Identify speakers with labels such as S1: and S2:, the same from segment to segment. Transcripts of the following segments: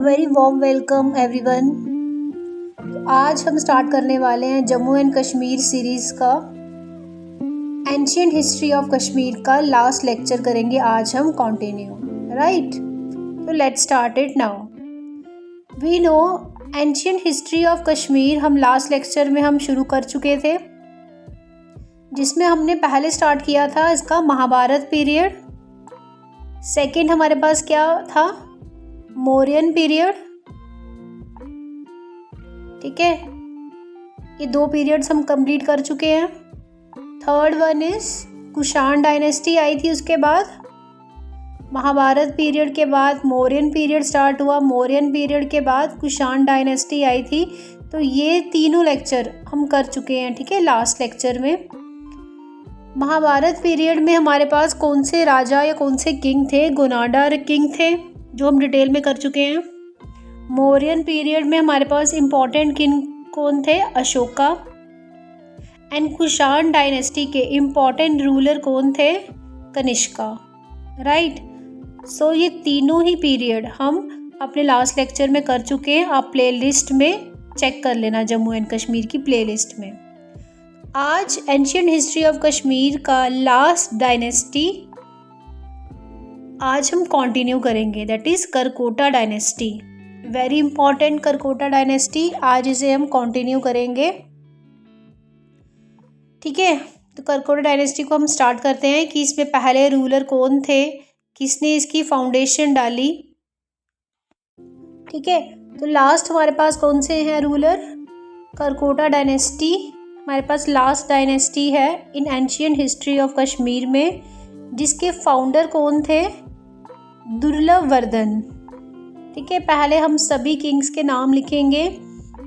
S1: Very warm welcome everyone. आज हम start करने वाले हैं जम्मू एंड कश्मीर सीरीज़ का एंशियंट हिस्ट्री ऑफ कश्मीर का लास्ट लेक्चर करेंगे आज हम कंटिन्यू, राइट? तो let's start it now. We know ancient history of Kashmir हम लास्ट लेक्चर में हम शुरू कर चुके थे, जिसमें हमने पहले स्टार्ट किया था इसका महाभारत पीरियड। सेकंड हमारे पास क्या था? मौर्यन पीरियड। ठीक है, ये दो पीरियड्स हम कंप्लीट कर चुके हैं। Third one is Kushan dynasty आई थी, उसके बाद महाभारत पीरियड के बाद मौर्यन पीरियड स्टार्ट हुआ, मौर्यन पीरियड के बाद कुषाण डायनेस्टी आई थी। तो ये तीनों लेक्चर हम कर चुके हैं, ठीक है। लास्ट लेक्चर में महाभारत पीरियड में हमारे पास कौन से राजा या कौन से किंग थे? गोनाडा किंग थे, जो हम डिटेल में कर चुके हैं। मौर्यन पीरियड में हमारे पास इम्पॉर्टेंट किंग कौन थे? अशोका। एंड कुषाण डायनेस्टी के इम्पॉर्टेंट रूलर कौन थे? कनिष्का, राइट। सो ये तीनों ही पीरियड हम अपने लास्ट लेक्चर में कर चुके हैं। आप प्ले लिस्ट में चेक कर लेना, जम्मू एंड कश्मीर की प्ले लिस्ट में। आज एंशियंट हिस्ट्री ऑफ कश्मीर का लास्ट डायनेस्टी आज हम कंटिन्यू करेंगे, that is Karkota dynasty. Very important Karkota dynasty, आज इसे हम कंटिन्यू करेंगे, ठीक है। तो करकोटा डायनेस्टी को हम स्टार्ट करते हैं कि इसमें पहले रूलर कौन थे, किसने इसकी फाउंडेशन डाली, ठीक है। तो लास्ट हमारे पास कौन से हैं रूलर? करकोटा डायनेस्टी हमारे पास लास्ट डायनेस्टी है in ancient history of Kashmir में, जिसके फाउंडर कौन थे? दुर्लभवर्धन, ठीक है। पहले हम सभी किंग्स के नाम लिखेंगे,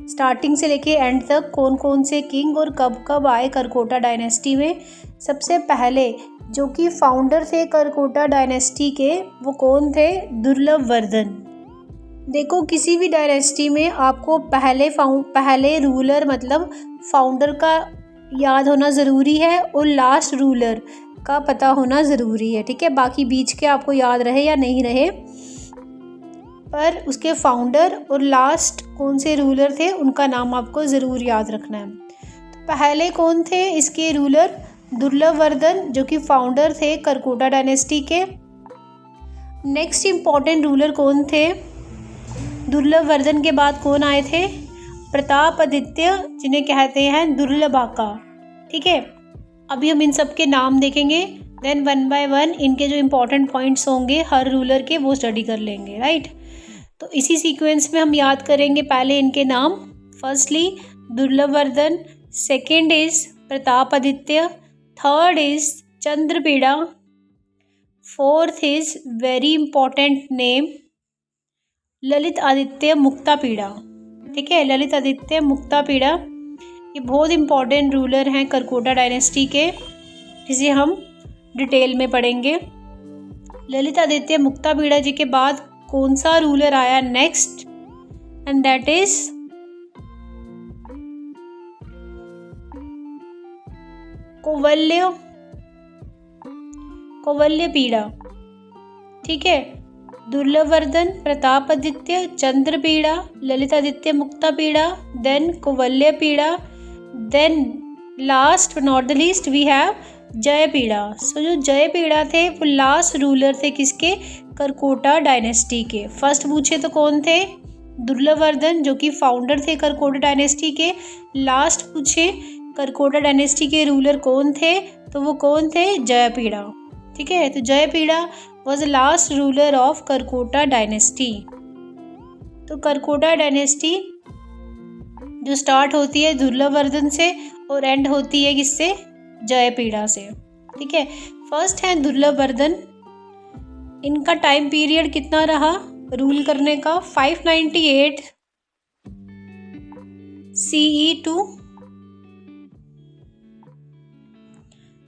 S1: स्टार्टिंग से लेके एंड तक, कौन कौन से किंग और कब कब आए करकोटा डायनेस्टी में। सबसे पहले जो कि फाउंडर थे करकोटा डायनेस्टी के, वो कौन थे? दुर्लभवर्धन। देखो, किसी भी डायनेस्टी में आपको पहले रूलर मतलब फाउंडर का याद होना ज़रूरी है और लास्ट रूलर का पता होना ज़रूरी है, ठीक है। बाकी बीच के आपको याद रहे या नहीं रहे, पर उसके फाउंडर और लास्ट कौन से रूलर थे उनका नाम आपको ज़रूर याद रखना है। तो पहले कौन थे इसके रूलर? दुर्लभवर्धन, जो कि फाउंडर थे करकोटा डायनेस्टी के। नेक्स्ट इम्पॉर्टेंट रूलर कौन थे? दुर्लभवर्धन के बाद कौन आए थे? प्रतापादित्य, जिन्हें कहते हैं दुर्लभाका, ठीक है। अभी हम इन सब के नाम देखेंगे, देन वन बाय वन इनके जो इम्पोर्टेंट पॉइंट्स होंगे हर रूलर के, वो स्टडी कर लेंगे, राइट। तो इसी सीक्वेंस में हम याद करेंगे पहले इनके नाम। Firstly Durlabhavardhana, second is Pratapaditya, third is Chandrapida, fourth is very important name Lalit Aditya Muktapida, ठीक है। ललित आदित्य मुक्तापीड़ा ये बहुत इंपॉर्टेंट रूलर हैं करकोटा डायनेस्टी के, जिसे हम डिटेल में पढ़ेंगे। ललित आदित्य मुक्तापीड़ा जी के बाद कौन सा रूलर आया next? And that is Kuvalayapida, ठीक है। Durlabhavardhana, Pratapaditya, Chandrapida, Lalitaditya Muktapida, then Kuvalayapida, then last but not the least we have Jayapida. So जो जयपीड़ा थे वो लास्ट रूलर थे किसके? करकोटा डायनेस्टी के। फर्स्ट पूछे तो कौन थे? दुर्लभवर्धन, जो कि फाउंडर थे करकोटा डायनेस्टी के। लास्ट पूछे करकोटा डायनेस्टी के रूलर कौन थे, तो वो कौन थे? जयपीड़ा, ठीक है। तो जयपीड़ा was the last ruler of Karkota dynasty. तो करकोटा डायनेस्टी जो स्टार्ट होती है दुर्लभवर्धन से और एंड होती है किससे? जयपीड़ा से, ठीक है। फर्स्ट है दुर्लभवर्धन, इनका टाइम पीरियड कितना रहा रूल करने का? 598 CE टू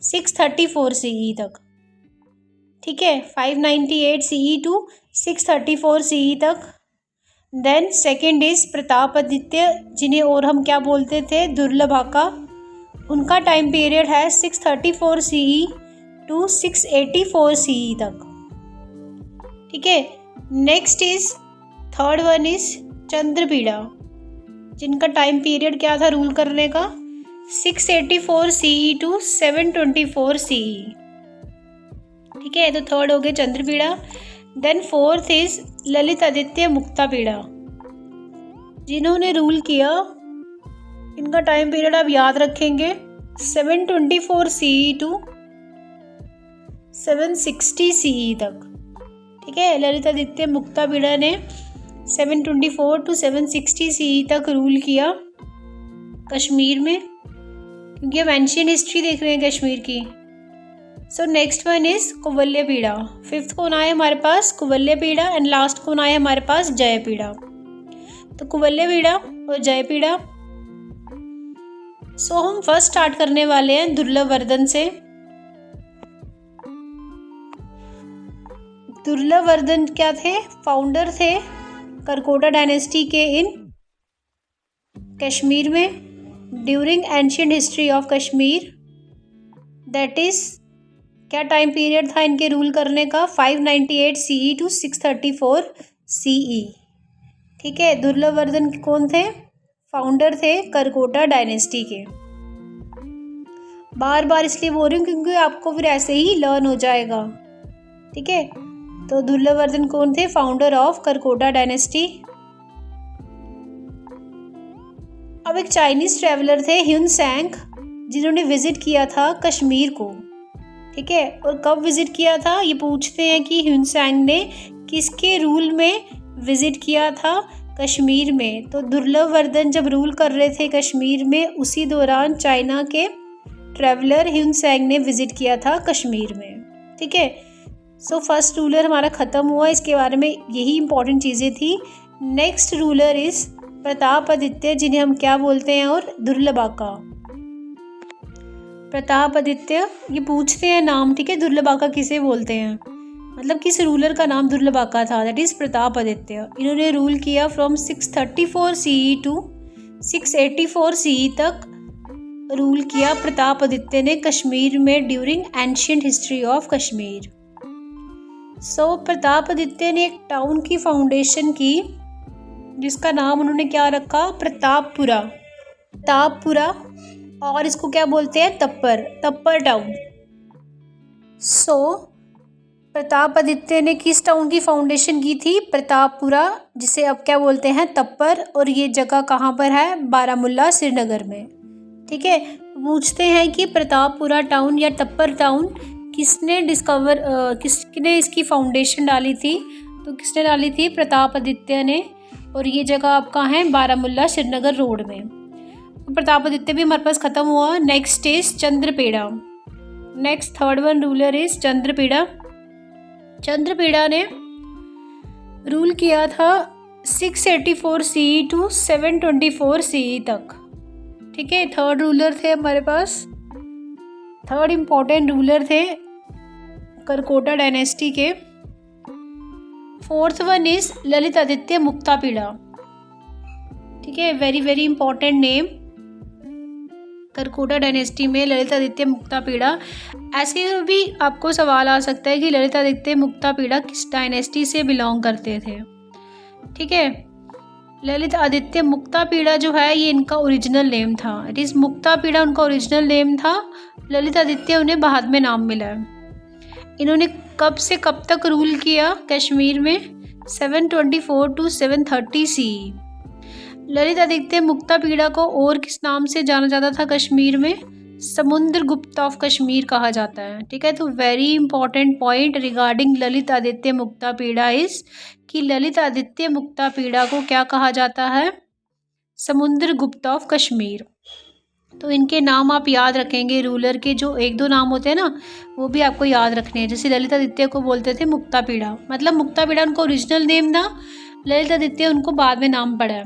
S1: 634 CE तक, ठीक है। 598 CE टू 634 CE तक। देन सेकेंड इज प्रतापादित्य, जिन्हें और हम क्या बोलते थे? दुर्लभाका। उनका टाइम पीरियड है 634 CE टू 684 CE तक, ठीक है। Next is third one is Chandrapida, जिनका टाइम पीरियड क्या था रूल करने का, 684 CE टू 724 CE। ठीक है, तो थर्ड हो गए Chandrapida. Then fourth is Lalit Aditya Muktapida, जिन्होंने रूल किया, इनका टाइम पीरियड आप याद रखेंगे 724 CE टू 760 CE तक। ठीक है, ललित आदित्य मुक्तापीड़ा ने 724 टू 760 CE तक रूल किया कश्मीर में, क्योंकि हम एंशियंट हिस्ट्री देख रहे हैं कश्मीर की। So next one is Kuvalayapida. Fifth कौन आया हमारे पास, कुवल्यपीड़ा। एंड लास्ट कौन आया हमारे पास, जयपीड़ा। तो कुवल्यपीड़ा और जयपीड़ा। सो हम फर्स्ट स्टार्ट करने वाले हैं दुर्लभवर्धन से। दुर्लभवर्धन क्या थे, फाउंडर थे करकोटा डायनेस्टी के इन कश्मीर में during ancient history of Kashmir. That is क्या टाइम पीरियड था इनके रूल करने का, 598 CE टू 634 CE। ठीक है, दुर्लभवर्धन कौन थे, फाउंडर थे करकोटा डायनेस्टी के। बार बार इसलिए बोल रही हूँ क्योंकि आपको फिर ऐसे ही लर्न हो जाएगा। ठीक है, तो दुर्लभवर्धन कौन थे, फाउंडर ऑफ करकोटा डायनेस्टी। अब एक चाइनीज ट्रैवलर थे ह्यून सैंग, जिन्होंने विजिट किया था कश्मीर को। ठीक है, और कब विजिट किया था, ये पूछते हैं कि ह्यून सैंग ने किसके रूल में विजिट किया था कश्मीर में। तो दुर्लभवर्धन जब रूल कर रहे थे कश्मीर में, उसी दौरान चाइना के ट्रैवलर ह्यून सैंग ने विजिट किया था कश्मीर में। ठीक है, सो फर्स्ट रूलर हमारा ख़त्म हुआ, इसके बारे में यही इंपॉर्टेंट चीज़ें थी। नेक्स्ट रूलर इज़ प्रतापादित्य, जिन्हें हम क्या बोलते हैं, और दुर्लभाका। प्रतापादित्य, ये पूछते हैं नाम। ठीक है, दुर्लभाका किसे बोलते हैं, मतलब किस रूलर का नाम दुर्लभाका था, दैट इज़ प्रतापादित्य। इन्होंने रूल किया फ्रॉम 634 CE टू 684 CE तक रूल किया प्रतापादित्य ने कश्मीर में during ancient history of Kashmir. So Pratapaditya ने एक टाउन की फाउंडेशन की, जिसका नाम उन्होंने क्या रखा, प्रतापपुरा। प्रतापपुरा, और इसको क्या बोलते हैं, तप्पर टाउन। सो प्रतापादित्य ने किस टाउन की फाउंडेशन की थी, प्रतापपुरा, जिसे अब क्या बोलते हैं, तप्पर। और ये जगह कहाँ पर है, बारामुल्ला श्रीनगर में। ठीक है, पूछते हैं कि प्रतापपुरा टाउन या तप्पर टाउन किसने किसने इसकी फाउंडेशन डाली थी, तो किसने डाली थी, प्रतापादित्य ने। और ये जगह आप कहाँ है, बारामुल्ला श्रीनगर रोड में। तो प्रतापादित्य भी हमारे पास ख़त्म हुआ। Next is Chandrapida. Next third one ruler is Chandrapida. Chandrapida ने रूल किया था 684 CE टू 724 CE तक। ठीक है, थर्ड रूलर थे हमारे पास, थर्ड इम्पोर्टेंट रूलर थे करकोटा डायनेस्टी के। Fourth one is Lalit Aditya Muktapida. ठीक है, very very important name Karkota dynasty में ललित आदित्य मुक्तापीड़ा। ऐसे भी आपको सवाल आ सकता है कि ललित आदित्य मुक्तापीड़ा किस डायनेस्टी से बिलोंग करते थे। ठीक है, ललित आदित्य मुक्तापीड़ा जो है ये इनका ओरिजिनल नेम था, इट इज़ मुक्तापीड़ा उनका ओरिजिनल नेम था। ललित आदित्य उन्हें बाद में नाम मिला है। इन्होंने कब से कब तक रूल किया कश्मीर में, 724 टू 730 CE। ललित आदित्य मुक्तापीड़ा को और किस नाम से जाना जाता था कश्मीर में, समुद्रगुप्त ऑफ कश्मीर कहा जाता है। ठीक है, तो very important point regarding Lalit Aditya Muktapida इस कि ललित आदित्य मुक्तापीड़ा को क्या कहा जाता है, समुद्रगुप्त ऑफ कश्मीर। तो इनके नाम आप याद रखेंगे, रूलर के जो एक दो नाम होते हैं ना, वो भी आपको याद रखने हैं। जैसे ललित आदित्य को बोलते थे मुक्तापीड़ा, मतलब मुक्तापीड़ा उनका ओरिजिनल नेम था, ललित आदित्य उनको बाद में नाम पड़ा है।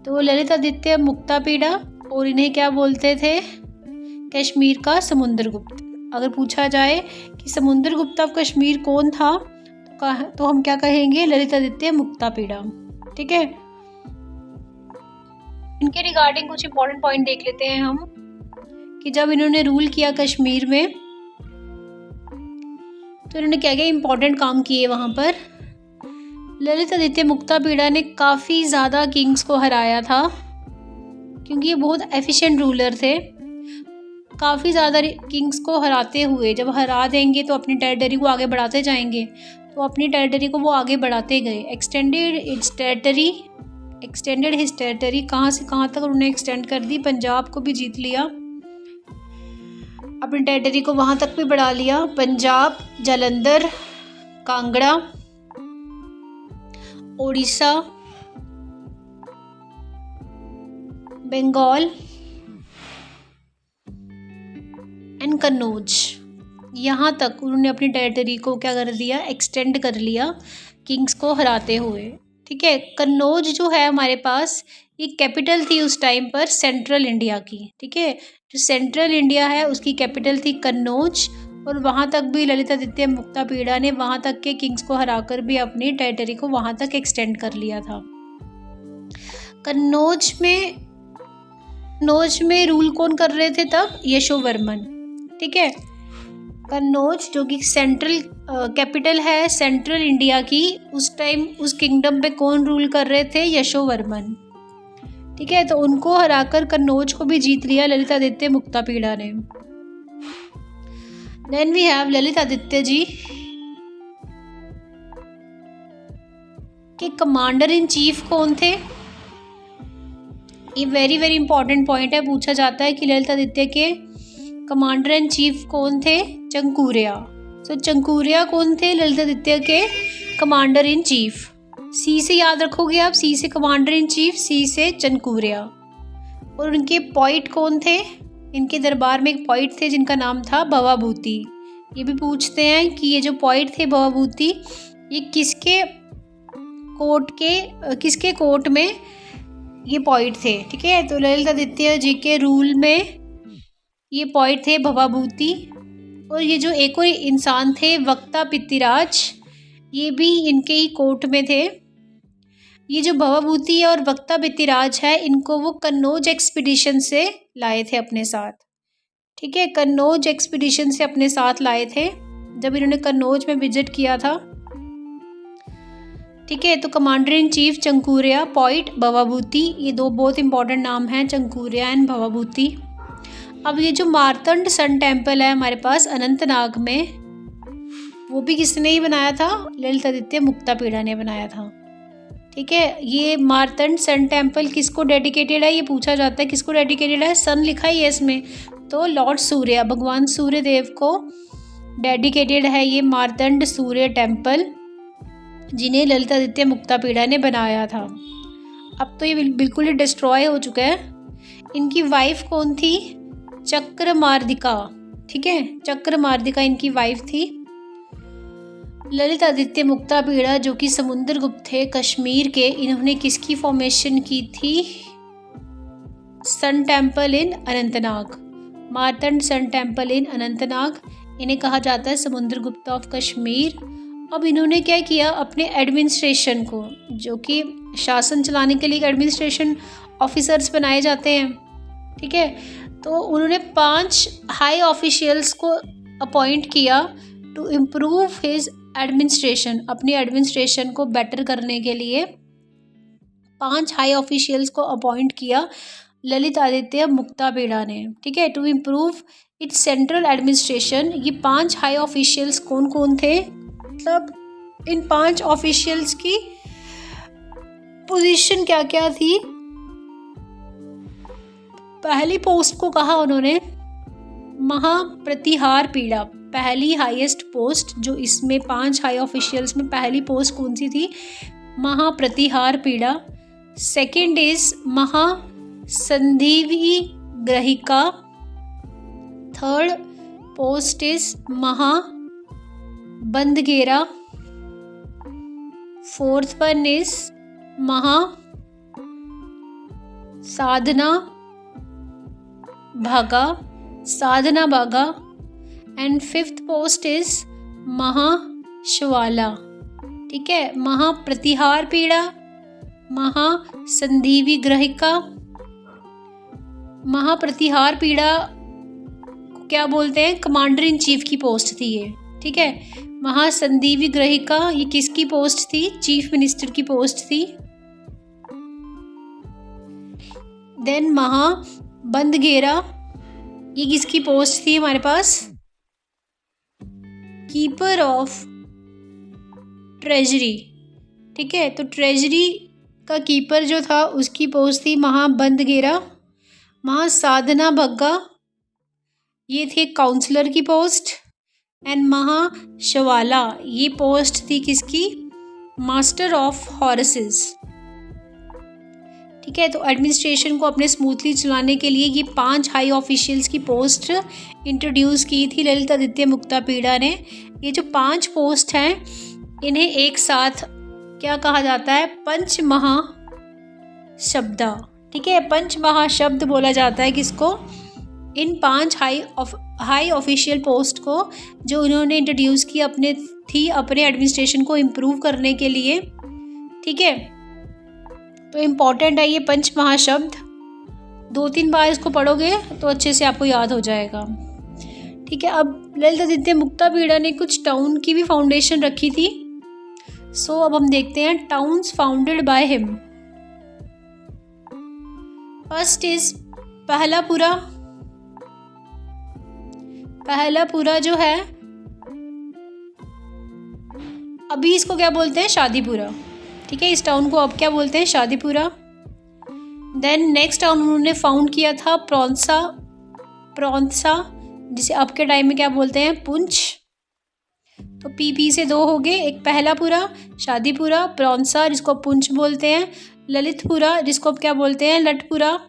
S1: तो ललित आदित्य मुक्तापीड़ा, और इन्हें क्या बोलते थे, कश्मीर का समुद्रगुप्त। अगर पूछा जाए कि समुद्रगुप्त ऑफ कश्मीर कौन था, तो हम क्या कहेंगे, ललित आदित्य मुक्तापीड़ा। ठीक है, इनके रिगार्डिंग कुछ इंपॉर्टेंट पॉइंट देख लेते हैं हम कि जब इन्होंने रूल किया कश्मीर में तो इन्होंने क्या क्या इंपॉर्टेंट काम किए वहाँ पर। ललितादित्य मुक्तापीड़ा ने काफ़ी ज़्यादा किंग्स को हराया था, क्योंकि ये बहुत एफिशिएंट रूलर थे। काफ़ी ज़्यादा किंग्स को हराते हुए, जब हरा देंगे तो अपनी टेरिटरी को आगे बढ़ाते जाएंगे, तो अपनी टेरिटरी को वो आगे बढ़ाते गए। एक्सटेंडेड हिज टेरिटरी, कहाँ से कहाँ तक उन्होंने एक्सटेंड कर दी। पंजाब को भी जीत लिया, अपनी टेरिटरी को वहाँ तक भी बढ़ा लिया। पंजाब, जालंधर, कांगड़ा, ओडिशा, बंगाल एंड कन्नौज, यहाँ तक उन्होंने अपनी टेरिटरी को क्या कर दिया, एक्सटेंड कर लिया किंग्स को हराते हुए। ठीक है, कन्नौज जो है हमारे पास, ये कैपिटल थी उस टाइम पर सेंट्रल इंडिया की। ठीक है, जो सेंट्रल इंडिया है उसकी कैपिटल थी कन्नौज, और वहाँ तक भी ललितादित्य मुक्तापीड़ा ने वहाँ तक के किंग्स को हराकर भी अपनी टेरिटरी को वहाँ तक एक्सटेंड कर लिया था। कन्नौज में रूल कौन कर रहे थे तब, यशोवर्मन। ठीक है, कन्नौज जो कि सेंट्रल कैपिटल है सेंट्रल इंडिया की, उस टाइम उस किंगडम पे कौन रूल कर रहे थे, यशोवर्मन। ठीक है, तो उनको हराकर कन्नौज को भी जीत लिया ललितादित्य मुक्तापीड़ा ने। देन वी हैव ललितादित्य जी के कमांडर इन चीफ कौन थे। ये वेरी वेरी इंपॉर्टेंट पॉइंट है, पूछा जाता है कि ललितादित्य के कमांडर इन चीफ कौन थे, चंकुरिया। तो चंकुरिया कौन थे ललितादित्य के कमांडर इन चीफ। सी से याद रखोगे आप, सी से कमांडर इन चीफ, सी से चंकुरिया। और उनके पॉइट कौन थे, इनके दरबार में एक पॉइट थे जिनका नाम था भवाभूति। ये भी पूछते हैं कि ये जो पॉइट थे भवाभूति, ये किसके कोर्ट में ये पॉइंट थे। ठीक है, तो ललितादित्य जी के रूल में ये पॉइंट थे भवाभूति। और ये जो एक और इंसान थे वक्ता पित्तिराज, ये भी इनके ही कोर्ट में थे। ये जो भवाभूति और वक्ता पित्तिराज है, इनको वो कन्नौज एक्सपीडिशन से लाए थे अपने साथ। ठीक है, कन्नौज एक्सपीडिशन से अपने साथ लाए थे जब इन्होंने कन्नौज में विजिट किया था। ठीक है, तो कमांडर इन चीफ चंकुरिया, पॉइंट भवाभूति, ये दो बहुत इंपॉर्टेंट नाम हैं, चंकुरिया एंड भवाभूति। अब ये जो मार्तंड सन टेम्पल है हमारे पास अनंतनाग में, वो भी किसने ही बनाया था, ललितादित्य मुक्तापीड़ा ने बनाया था। ठीक है, ये मार्तंड सन टेम्पल किसको डेडिकेटेड है, ये पूछा जाता है किसको डेडिकेटेड है, सन लिखा ही है इसमें, तो लॉर्ड सूर्य, भगवान सूर्य देव को डेडिकेटेड है ये मार्तंड सूर्य टेम्पल, जिन्हें ललितादित्य मुक्तापीड़ा ने बनाया था। अब तो ये बिल्कुल ही डिस्ट्रॉय हो चुका है। इनकी वाइफ कौन थी, चक्रमार्दिका। ठीक है, चक्रमार्दिका इनकी वाइफ थी। ललितादित्य मुक्तापीड़ा जो कि समुद्रगुप्त थे कश्मीर के, इन्होंने किसकी फॉर्मेशन की थी, sun temple in Anantnag, Martand sun temple in Anantnag. इन्हें कहा जाता है समुद्रगुप्त ऑफ कश्मीर। अब इन्होंने क्या किया, अपने एडमिनिस्ट्रेशन को, जो कि शासन चलाने के लिए एडमिनिस्ट्रेशन ऑफिसर्स बनाए जाते हैं। ठीक है, तो उन्होंने 5 हाई ऑफिशियल्स को अपॉइंट किया टू इम्प्रूव हिज एडमिनिस्ट्रेशन, अपनी एडमिनिस्ट्रेशन को बेटर करने के लिए 5 हाई ऑफिशियल्स को अपॉइंट किया ललितादित्य मुक्तापीड़ा ने। ठीक है, to improve its central administration. ये 5 हाई ऑफिशियल्स कौन कौन थे, मतलब इन 5 ऑफिशियल्स की पोजीशन क्या क्या थी। पहली पोस्ट को कहा उन्होंने महाप्रतिहार पीड़ा, पहली हाईएस्ट पोस्ट जो इसमें 5 हाई ऑफिशियल्स में पहली पोस्ट कौन सी थी, Mahapratihara pida. Second is Mahasandhivi grahika. Third post is Mahabandhagera. Fourth one is Sadhana bhaga and fifth post is Mahashvala. ठीक है, महाप्रतिहार पीड़ा, महासंधीवी ग्रहिका। महाप्रतिहार पीड़ा क्या बोलते हैं, कमांडर इन चीफ की पोस्ट थी ये। ठीक है। महासंदीपी ग्रहिका ये किसकी पोस्ट थी? चीफ मिनिस्टर की पोस्ट थी। देन महाबंदगेरा ये किसकी पोस्ट थी हमारे पास? कीपर ऑफ ट्रेजरी, ठीक है। तो ट्रेजरी का कीपर जो था उसकी पोस्ट थी महाबंदगेरा। महासाधना बग्गा ये थे काउंसलर की पोस्ट। एंड महाशवाला ये पोस्ट थी किसकी? मास्टर ऑफ हॉर्सेस, ठीक है। तो एडमिनिस्ट्रेशन को अपने स्मूथली चलाने के लिए ये 5 हाई ऑफिशियल्स की पोस्ट इंट्रोड्यूस की थी ललित आदित्य मुक्तापीड़ा ने। ये जो 5 पोस्ट हैं इन्हें एक साथ क्या कहा जाता है? पंच महाशब्दा, ठीक है। पंच महाशब्द बोला जाता है किसको? इन 5 हाई ऑफिशियल पोस्ट को जो उन्होंने इंट्रोड्यूस की अपने एडमिनिस्ट्रेशन को इम्प्रूव करने के लिए, ठीक है। तो इम्पॉर्टेंट है ये पंच महाशब्द, 2-3 बार इसको पढ़ोगे तो अच्छे से आपको याद हो जाएगा, ठीक है। अब ललित आदित्य मुक्तापीड़ा ने कुछ टाउन की भी फाउंडेशन रखी थी। सो अब हम देखते हैं towns founded by him. First is Pahalapura जो है अभी इसको क्या बोलते हैं? शादीपुरा, ठीक है। इस टाउन को अब क्या बोलते हैं? शादीपुरा। देन नेक्स्ट टाउन उन्होंने फाउंड किया था प्रौंसा जिसे अब के टाइम में क्या बोलते हैं? पुंछ। तो पी से 2 हो गए, एक पहलापुरा, शादीपुरा, प्रौंसा जिसको पुंछ बोलते हैं, ललितपुरा जिसको अब क्या बोलते हैं? लठपुरा,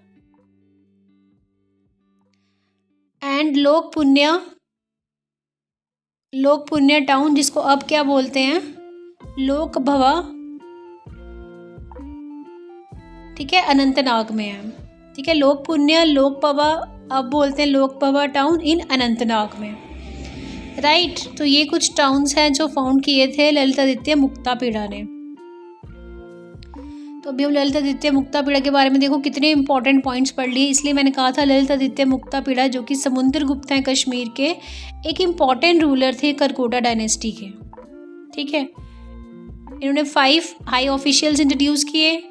S1: एंड लोकपुन्या टाउन जिसको अब क्या बोलते हैं? लोकभवा, ठीक है, अनंतनाग में है, ठीक है। लोकपुन्या लोकभवा अब बोलते हैं लोकभवा टाउन इन अनंतनाग में, राइट। तो ये कुछ टाउन्स हैं जो फाउंड किए थे ललित आदित्य मुक्तापीड़ा ने। तो अभी हम ललित आदित्य मुक्तापीड़ा के बारे में देखो कितने इंपॉर्टेंट पॉइंट्स पढ़ लिए, इसलिए मैंने कहा था ललित आदित्य मुक्तापीड़ा जो कि समुद्रगुप्त हैं कश्मीर के, एक इम्पॉर्टेंट रूलर थे करकोटा डायनेस्टी के, ठीक है। इन्होंने 5 हाई ऑफिशियल्स इंट्रोड्यूस किए,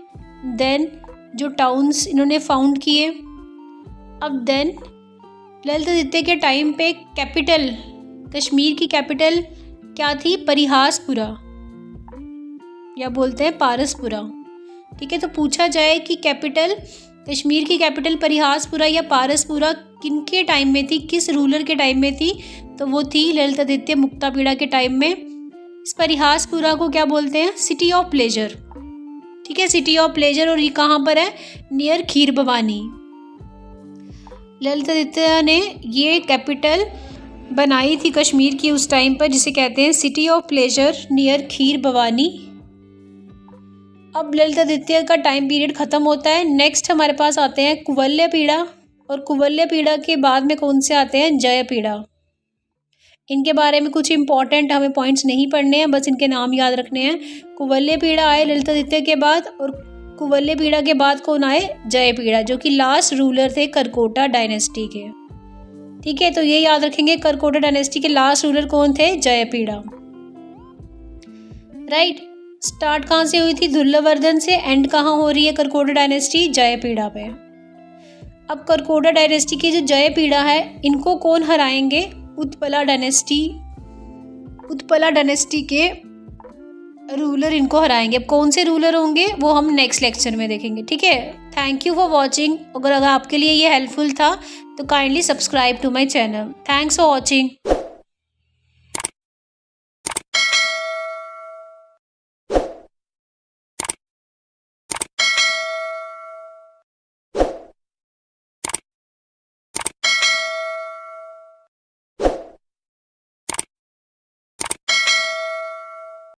S1: देन जो टाउन्स इन्होंने फाउंड किए। अब देन ललित आदित्य के टाइम पे कैपिटल, कश्मीर की कैपिटल क्या थी? परिहासपुरा या बोलते हैं पारसपुरा, ठीक है। तो पूछा जाए कि कैपिटल, कश्मीर की कैपिटल परिहासपुरा या पारसपुरा किनके टाइम में थी, किस रूलर के टाइम में थी? तो वो थी ललित आदित्य मुक्तापीड़ा के टाइम में। इस परिहासपुरा को क्या बोलते हैं? सिटी ऑफ प्लेजर, ठीक है, सिटी ऑफ प्लेजर। और ये कहाँ पर है? नियर खीर भवानी। ललित आदित्य ने ये कैपिटल बनाई थी कश्मीर की उस टाइम पर, जिसे कहते हैं सिटी ऑफ प्लेजर नियर खीर भवानी। अब ललित आदित्य का टाइम पीरियड खत्म होता है। नेक्स्ट हमारे पास आते हैं कुवलयापीड़ा, और कुवलयापीड़ा के बाद में कौन से आते हैं? जयपीड़ा। इनके बारे में कुछ इंपॉर्टेंट हमें पॉइंट्स नहीं पढ़ने हैं, बस इनके नाम याद रखने हैं। कुवलयापीड़ा आए ललित आदित्य के बाद, और कुवलयापीड़ा के बाद कौन आए? जयपीड़ा, जो कि लास्ट रूलर थे करकोटा डायनेस्टी के, ठीक है। तो ये याद रखेंगे, करकोटा डायनेस्टी के लास्ट रूलर कौन थे? जयपीड़ा, राइट। स्टार्ट कहाँ से हुई थी? दुर्लभवर्धन से। एंड कहाँ हो रही है डायनेस्टी? डायनेस्टी जयपीड़ा पे। अब करकोटा डायनेस्टी की जो जयपीड़ा है इनको कौन हराएंगे? उत्पला डायनेस्टी के रूलर इनको हराएंगे। अब कौन से रूलर होंगे वो हम नेक्स्ट लेक्चर में देखेंगे, ठीक है। Thank you for watching. अगर आपके लिए ये हेल्पफुल था तो kindly subscribe to my channel. Thanks for watching.